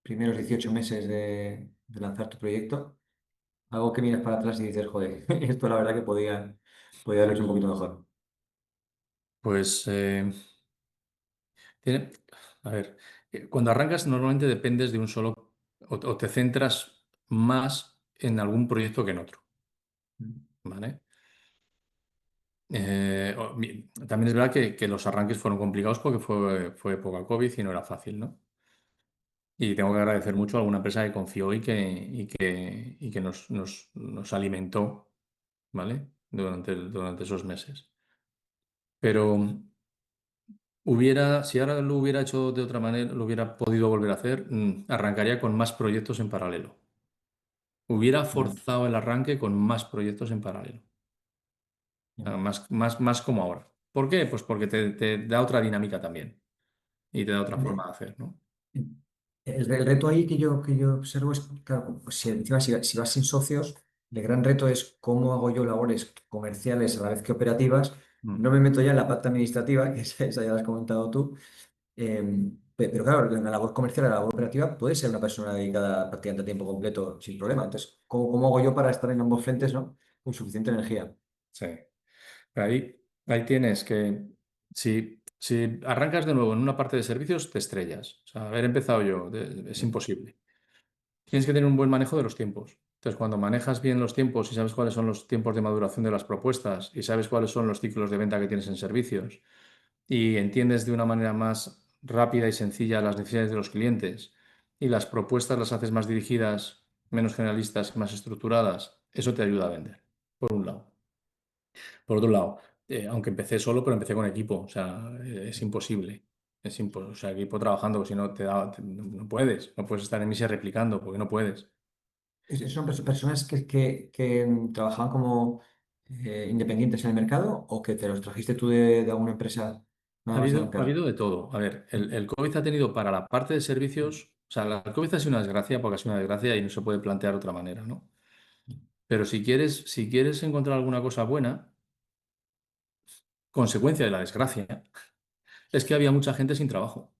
C: primeros 18 meses de lanzar tu proyecto? Algo que miras para atrás y dices, joder, esto la verdad que podía haberlo hecho un poquito mejor.
A: Pues, tiene- a ver, cuando arrancas normalmente dependes de un solo, o te centras más en algún proyecto que en otro, ¿vale? También es verdad que los arranques fueron complicados porque fue época COVID y no era fácil, ¿no? Y tengo que agradecer mucho a alguna empresa que confió y que nos alimentó, ¿vale? Durante esos meses. Pero si ahora lo hubiera hecho de otra manera, lo hubiera podido volver a hacer, arrancaría con más proyectos en paralelo. Hubiera
C: Ya,
A: forzado el arranque con más proyectos en paralelo. O
C: ya.
A: sea, más como ahora. ¿Por qué? Pues porque te da otra dinámica también y te da otra forma de hacer, ¿no?
C: El reto ahí que yo observo es, claro, pues si, encima si vas sin socios, el gran reto es cómo hago yo labores comerciales a la vez que operativas.
A: Mm.
C: No me meto ya en la parte administrativa, que esa ya la has comentado tú. Pero claro, en la labor comercial, en la labor operativa, puede ser una persona dedicada prácticamente a tiempo completo sin problema. Entonces, ¿cómo hago yo para estar en ambos frentes, ¿no? Con suficiente energía?
A: Sí. Ahí tienes que, si arrancas de nuevo en una parte de servicios, te estrellas. O sea, haber empezado yo, es
C: Ya,
A: imposible. Tienes que tener un buen manejo de los tiempos. Entonces, cuando manejas bien los tiempos y sabes cuáles son los tiempos de maduración de las propuestas y sabes cuáles son los ciclos de venta que tienes en servicios y entiendes de una manera más rápida y sencilla las necesidades de los clientes y las propuestas las haces más dirigidas, menos generalistas y más estructuradas, eso te ayuda a vender, por un lado. Por otro lado, aunque empecé solo, pero empecé con equipo, o sea, es imposible. O sea, equipo trabajando, si no no puedes, no puedes estar en misa replicando, porque no puedes.
C: ¿Son personas que trabajaban como independientes en el mercado o que te los trajiste tú de alguna empresa nada más
A: Ha
C: arrancar?
A: habido de todo. A ver, el COVID ha tenido para la parte de servicios, o sea, el COVID ha sido una desgracia porque ha sido una desgracia y no se puede plantear de otra manera, ¿no? Pero si quieres encontrar alguna cosa buena, consecuencia de la desgracia, es que había mucha gente sin trabajo.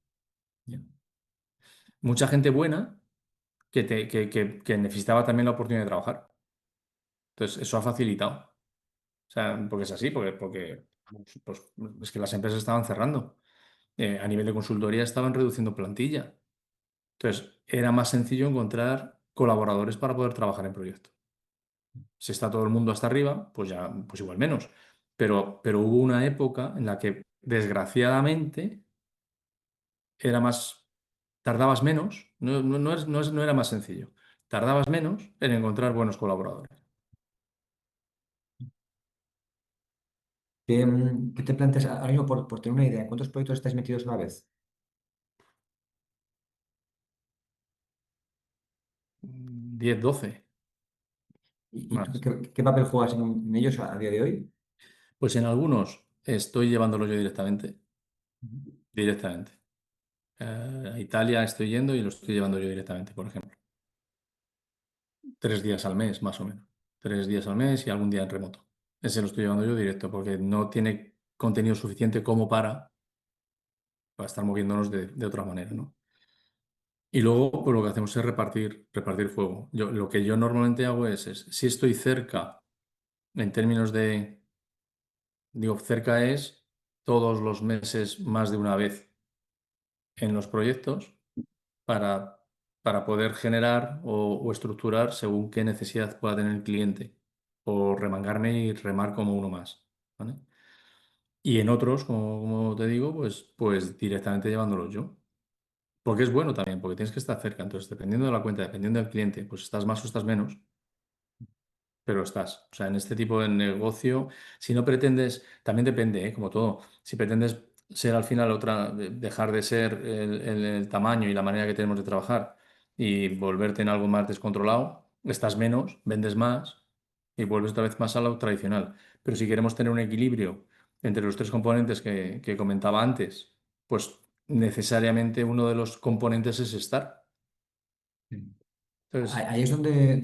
C: Ya.
A: Mucha gente buena que necesitaba también la oportunidad de trabajar. Entonces, eso ha facilitado. O sea, porque es así, porque pues, es que las empresas estaban cerrando. A nivel de consultoría estaban reduciendo plantilla. Entonces, era más sencillo encontrar colaboradores para poder trabajar en proyecto. Si está todo el mundo hasta arriba, pues ya, pues igual menos. Pero hubo una época en la que, desgraciadamente, era más, tardabas menos, no era más sencillo. Tardabas menos en encontrar buenos colaboradores.
C: ¿Qué te planteas ahora mismo por tener una idea? ¿En cuántos proyectos estáis metidos a la vez?
A: 10 12
C: ¿Y tú
A: más.
C: qué papel juegas en ellos a día de hoy?
A: Pues en algunos estoy llevándolo yo directamente.
C: Ujú.
A: Directamente. A Italia estoy yendo y lo estoy llevando yo directamente, por ejemplo. 3 días al mes, más o menos. 3 días al mes y algún día en remoto. Ese lo estoy llevando yo directo porque no tiene contenido suficiente como para estar moviéndonos de otra manera, ¿no? Y luego, pues lo que hacemos es repartir juego. Lo que yo normalmente hago si estoy cerca, en términos digo, cerca es todos los meses más de una vez en los proyectos para, para poder generar o estructurar según qué necesidad pueda tener el cliente o remangarme y remar como uno más, ¿vale? Y en otros, como te digo, pues directamente llevándolos yo. Porque es bueno también, porque tienes que estar cerca. Entonces, dependiendo de la cuenta, dependiendo del cliente, pues estás más o estás menos, pero estás. O sea, en este tipo de negocio, si no pretendes, también depende, ¿eh? Como todo, si pretendes ser al final dejar de ser el tamaño y la manera que tenemos de trabajar y volverte en algo más descontrolado, estás menos, vendes más y vuelves otra vez más a lo tradicional. Pero si queremos tener un equilibrio entre los tres componentes que comentaba antes, pues necesariamente uno de los componentes es estar. Entonces,
C: Ahí es donde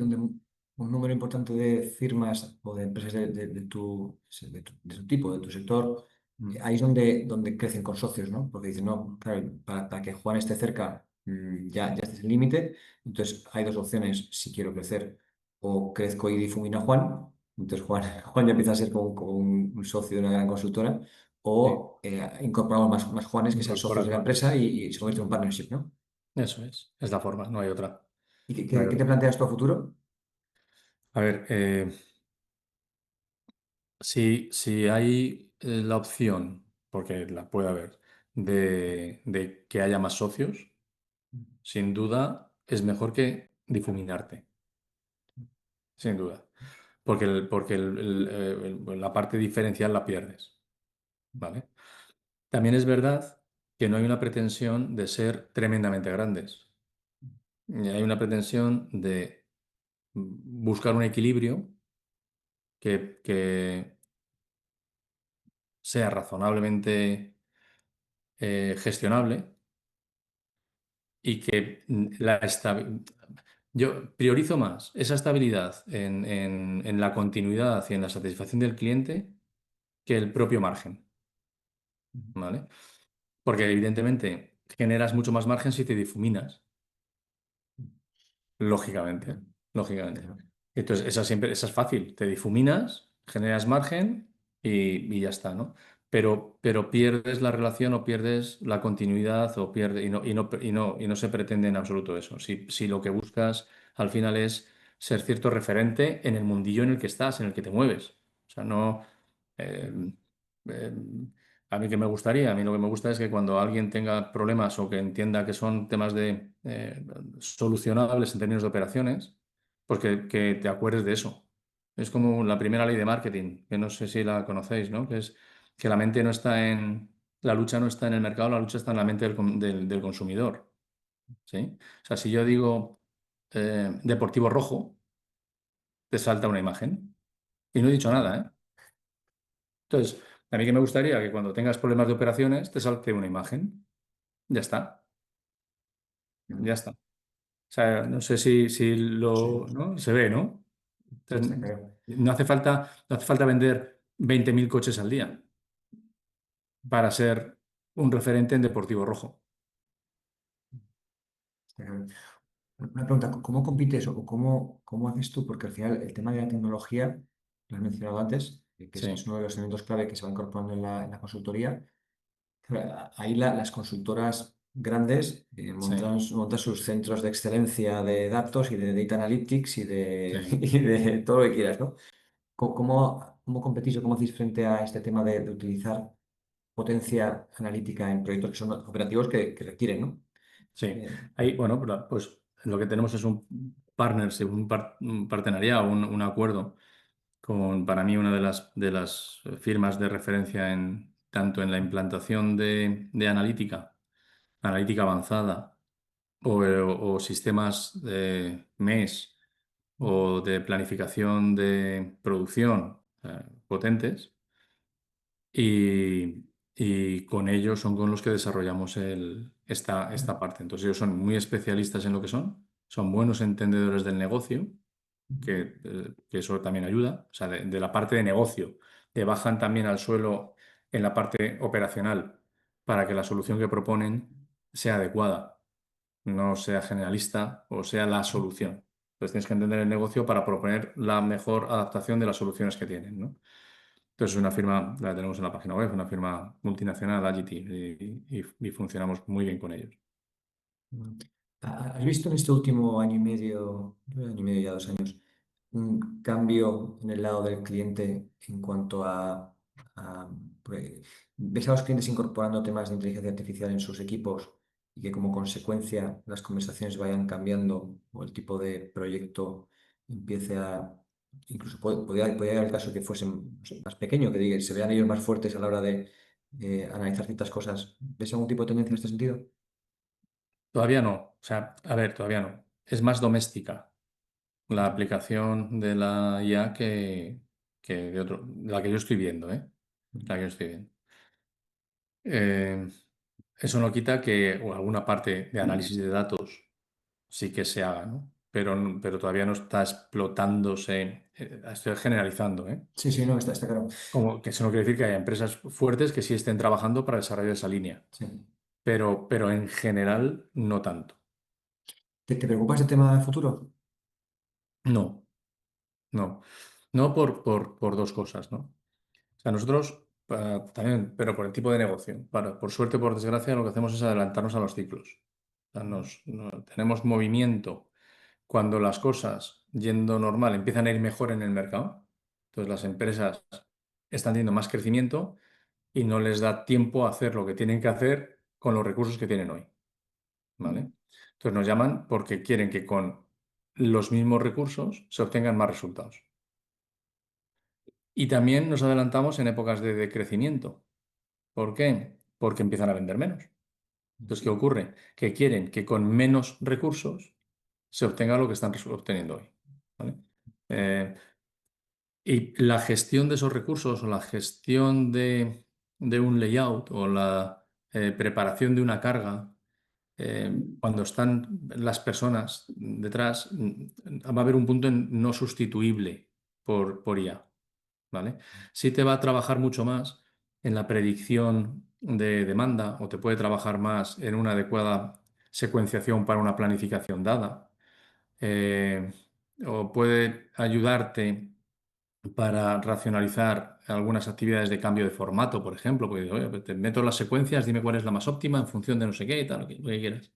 C: un número importante de firmas o de empresas de tu tipo, de tu sector,
A: mm,
C: ahí es donde crecen con socios, ¿no? Porque dicen, no, claro, para que Juan esté cerca, ya este es el límite. Entonces hay dos opciones si quiero crecer. O crezco y difumino a Juan, entonces Juan, Juan ya empieza a ser como un socio de una gran consultora,
A: sí,
C: o incorporamos más Juanes que sean socios
A: incorporas
C: de la
A: más.
C: empresa y se convierte en un partnership, ¿no?
A: Eso es la forma, no hay otra.
C: ¿Y qué,
A: No hay
C: qué- qué te
A: otra.
C: planteas tú a futuro?
A: A ver, si hay la opción, porque la puede haber, de que haya más socios, sin duda es mejor que difuminarte, sin duda. Porque la parte diferencial la pierdes, ¿vale? También es verdad que no hay una pretensión de ser tremendamente grandes. Y hay una pretensión de buscar un equilibrio que sea razonablemente gestionable y que yo priorizo más esa estabilidad en la continuidad y en la satisfacción del cliente que el propio margen, ¿vale? Porque evidentemente generas mucho más margen si te difuminas, lógicamente, lógicamente.
C: Claro.
A: Entonces, esa es fácil, te difuminas, generas margen y ya está, ¿no? Pero pierdes la relación o pierdes la continuidad o pierdes, y no se pretende en absoluto eso. Si lo que buscas al final es ser cierto referente en el mundillo en el que estás, en el que te mueves. O sea, no. eh, eh, a mí a mí lo que me gusta es que cuando alguien tenga problemas o que entienda que son temas solucionables en términos de operaciones, pues que te acuerdes de eso. Es como la primera ley de marketing, que no sé si la conocéis, ¿no? Que es que la lucha no está en el mercado, la lucha está en la mente del consumidor, ¿sí? O sea, si yo digo Deportivo Rojo, te salta una imagen. Y no he dicho nada, ¿eh? Entonces, a mí que me gustaría que cuando tengas problemas de operaciones te salte una imagen. Ya está, ya
C: Mm.
A: está. O sea, no sé si
C: Sí,
A: ¿no? Se ve, ¿no?
C: está
A: Entonces,
C: claro.
A: no hace falta vender 20.000 coches al día para ser un referente en Deportivo Rojo.
C: Está claro. Una pregunta, ¿cómo compites o cómo haces tú? Porque al final el tema de la tecnología, lo has mencionado antes, que es
A: Sí,
C: uno de los elementos clave que se va incorporando en la consultoría. Claro, ahí las consultoras grandes
A: sí,
C: montan sus centros de excelencia de datos y de data analytics y de,
A: sí.
C: y de todo lo que quieras, ¿no? ¿Cómo competís o cómo hacéis frente a este tema de utilizar potencia analítica en proyectos que son operativos que requieren, ¿no?
A: Sí,
C: Eh,
A: ahí, bueno, pues lo que tenemos es un partnership, un partenariado, un acuerdo con, para mí, una de las firmas de referencia tanto en la implantación de analítica avanzada o sistemas de MES o de planificación de producción potentes y con ellos son con los que desarrollamos esta parte. Entonces ellos son muy especialistas en lo que son buenos entendedores del negocio, que eso también ayuda, o sea, de la parte de negocio, te bajan también al suelo en la parte operacional para que la solución que proponen sea adecuada, no sea generalista o sea la solución. Entonces tienes que entender el negocio para proponer la mejor adaptación de las soluciones que tienen, ¿no? Entonces es una firma, la tenemos en la página web, una firma multinacional, Agility, y funcionamos muy bien con ellos.
C: Mm. ¿Has visto en este último año y medio ya 2 años, un cambio en el lado del cliente en cuanto a, pues, ves a los clientes incorporando temas de inteligencia artificial en sus equipos y que como consecuencia las conversaciones vayan cambiando o el tipo de proyecto empiece incluso podría haber el caso que fuesen, no sé, más pequeño, que se vean ellos más fuertes a la hora de analizar ciertas cosas? ¿Ves algún tipo de tendencia en este sentido?
A: Todavía no, o sea, a ver, todavía no. Es más doméstica la aplicación de la IA que la que yo estoy viendo, ¿eh? La que yo estoy viendo. Eh, Eso no quita que alguna parte de análisis de datos sí que se haga, ¿no? Pero todavía no está explotándose, estoy generalizando, ¿eh?
C: Sí, sí, no, está claro.
A: Como que eso no quiere decir que haya empresas fuertes que sí estén trabajando para desarrollar esa línea,
C: Sí.
A: pero en general no tanto.
C: ¿Te preocupa este tema futuro?
A: No, no. No por dos cosas, ¿no? O sea, nosotros también, pero por el tipo de negocio. Por suerte o por desgracia, lo que hacemos es adelantarnos a los ciclos. O sea, tenemos movimiento cuando las cosas, yendo normal, empiezan a ir mejor en el mercado. Entonces las empresas están teniendo más crecimiento y no les da tiempo a hacer lo que tienen que hacer con los recursos que tienen hoy. ¿vale? Entonces nos llaman porque quieren que con los mismos recursos se obtengan más resultados. Y también nos adelantamos en épocas de crecimiento. ¿Por qué? Porque empiezan a vender menos. Entonces, ¿qué ocurre? Que quieren que con menos recursos se obtenga lo que están obteniendo hoy. ¿Vale? Eh, y la gestión de esos recursos o la gestión de un layout o la preparación de una carga, cuando están las personas detrás, va a haber un punto no sustituible por IA. ¿Vale? Sí te va a trabajar mucho más en la predicción de demanda o te puede trabajar más en una adecuada secuenciación para una planificación dada. eh, o puede ayudarte para racionalizar algunas actividades de cambio de formato, por ejemplo, porque oye, pues te meto las secuencias, dime cuál es la más óptima en función de no sé qué y tal, lo que quieras.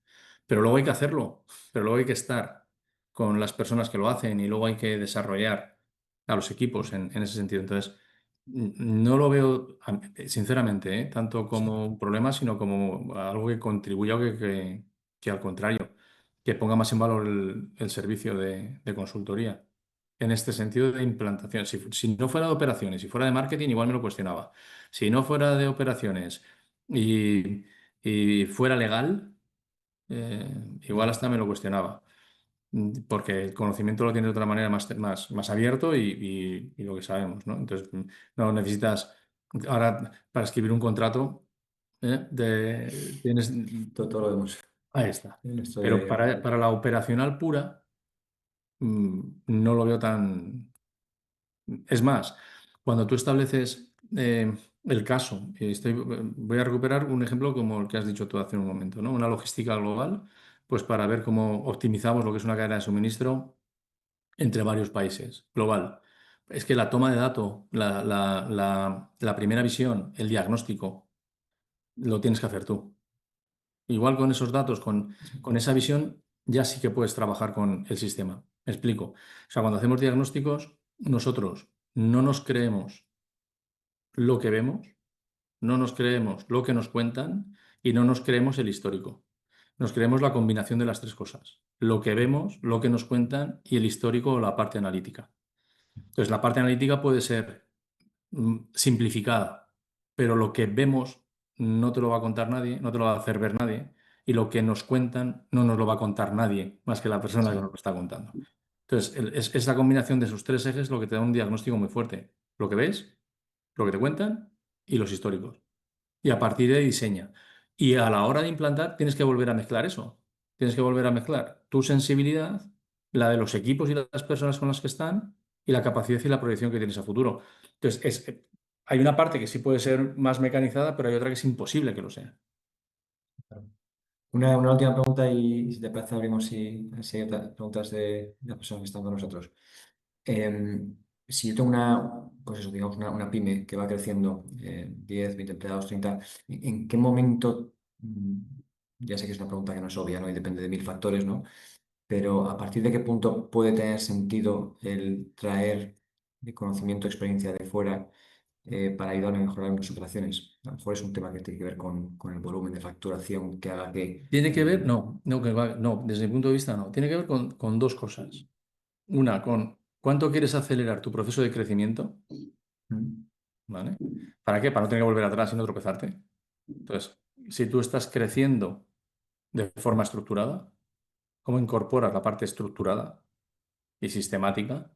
A: Pero luego hay que hacerlo, pero luego hay que estar con las personas que lo hacen y luego hay que desarrollar a los equipos en ese sentido. Entonces, no lo veo, sinceramente, tanto
C: Sí.
A: como un problema, sino como algo que contribuya o que al contrario, que ponga más en valor el servicio de consultoría en este sentido de implantación. Si no fuera de operaciones, si fuera de marketing, igual me lo cuestionaba. Si no fuera de operaciones y, y fuera legal, igual hasta me lo cuestionaba. Porque el conocimiento lo tiene de otra manera más abierto y lo que sabemos, ¿no? Entonces, no necesitas, ahora para escribir un contrato, tienes,
C: Todo lo vemos
A: ahí está.
C: en esto
A: Pero
C: de...
A: para la operacional pura, no lo veo tan. Es más, cuando tú estableces el caso, voy a recuperar un ejemplo como el que has dicho tú hace un momento, ¿no? Una logística global, pues para ver cómo optimizamos lo que es una cadena de suministro entre varios países, global. Es que la toma de datos, la primera visión, el diagnóstico, lo tienes que hacer tú. Igual con esos datos, con esa visión, ya sí que puedes trabajar con el sistema. Me explico. O sea, cuando hacemos diagnósticos, nosotros no nos creemos lo que vemos, no nos creemos lo que nos cuentan y no nos creemos el histórico. Nos creemos la combinación de las tres cosas. Lo que vemos, lo que nos cuentan y el histórico o la parte analítica. Entonces, la parte analítica puede ser simplificada, pero lo que vemos no te lo va a contar nadie, no te lo va a hacer ver nadie, y lo que nos cuentan no nos lo va a contar nadie más que la persona que nos
C: Sí.
A: lo está contando. Entonces, es la combinación de esos tres ejes lo que te da un diagnóstico muy fuerte. Lo que ves, lo que te cuentan y los históricos. Y a partir de ahí diseña. Y a la hora de implantar tienes que volver a mezclar eso. Tienes que volver a mezclar tu sensibilidad, la de los equipos y las personas con las que están, y la capacidad y la proyección que tienes a futuro. Entonces, hay una parte que sí puede ser más mecanizada, pero hay otra que es imposible que lo sea.
C: Una última pregunta y si te parece abrimos si hay otras preguntas de las personas que están con nosotros. Si yo tengo pues eso, digamos, una pyme que va creciendo, 10, 20 empleados, 30, ¿en qué momento, ya sé que es una pregunta que no es obvia, ¿no? Y depende de mil factores, ¿no? Pero ¿a partir de qué punto puede tener sentido el traer de conocimiento, experiencia de fuera para ayudar a mejorar nuestras operaciones? A lo mejor es un tema que tiene que ver con el volumen de facturación que haga que...
A: ¿Tiene que ver? No, no, no, desde mi punto de vista no. Tiene que ver con dos cosas. Una, con cuánto quieres acelerar tu proceso de crecimiento,
C: Mm,
A: ¿vale? ¿Para qué? Para no tener que volver atrás y no tropezarte. Entonces, si tú estás creciendo de forma estructurada, ¿cómo incorporas la parte estructurada y sistemática,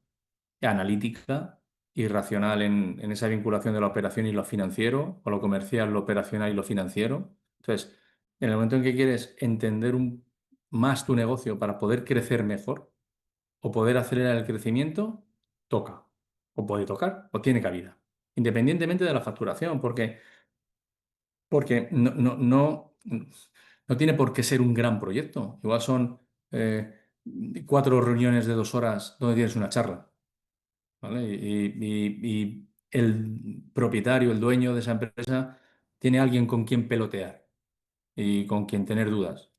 A: y analítica y racional en esa vinculación de la operación y lo financiero, o lo comercial, lo operacional y lo financiero? Entonces, en el momento en que quieres entender más tu negocio para poder crecer mejor o poder acelerar el crecimiento, toca. O puede tocar o tiene cabida. Independientemente de la facturación, porque no tiene por qué ser un gran proyecto. Igual son 4 reuniones de 2 horas donde tienes una charla, ¿vale? Y el propietario, el dueño de esa empresa, tiene alguien con quien pelotear y con quien tener dudas.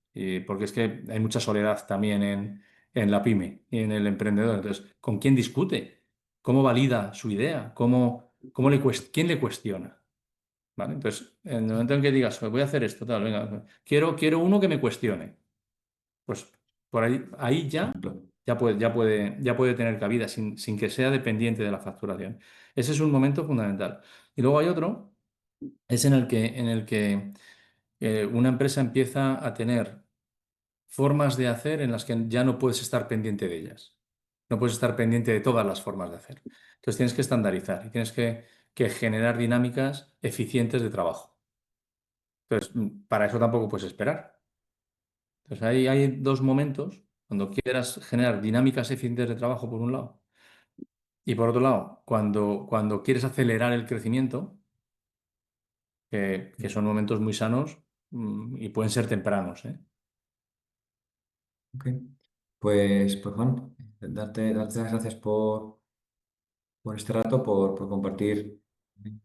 A: Porque es que hay mucha soledad también en la pyme y en el emprendedor. Entonces, ¿con quién discute? ¿Cómo valida su idea? ¿Quién le cuestiona? ¿Vale? Entonces, en el momento en que digas, "Pues voy a hacer esto, tal, venga, quiero uno que me cuestione. Pues por ahí
C: por
A: ya,
C: ejemplo.
A: ya puede tener cabida sin que sea dependiente de la facturación. Ese es un momento fundamental. Y luego hay otro, es en el que una empresa empieza a tener formas de hacer en las que ya no puedes estar pendiente de ellas. No puedes estar pendiente de todas las formas de hacer. Entonces tienes que estandarizar y tienes que generar dinámicas eficientes de trabajo. Entonces, para eso tampoco puedes esperar. Entonces, ahí hay dos momentos, cuando quieras generar dinámicas eficientes de trabajo, por un lado, y por otro lado, cuando quieres acelerar el crecimiento, que son momentos muy sanos, y pueden ser tempranos, ¿eh?
C: Ok. Pues Juan, darte las gracias por este rato, por compartir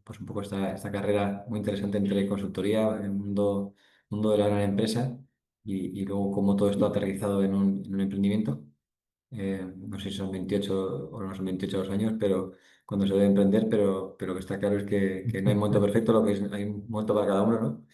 C: pues un poco esta carrera muy interesante entre consultoría, el mundo de la gran empresa y luego cómo todo esto ha aterrizado en un emprendimiento. No sé si son 28 o no son 28 los años, pero cuando se debe emprender, pero lo que está claro es que no hay momento perfecto, lo que hay un momento para cada uno, ¿no?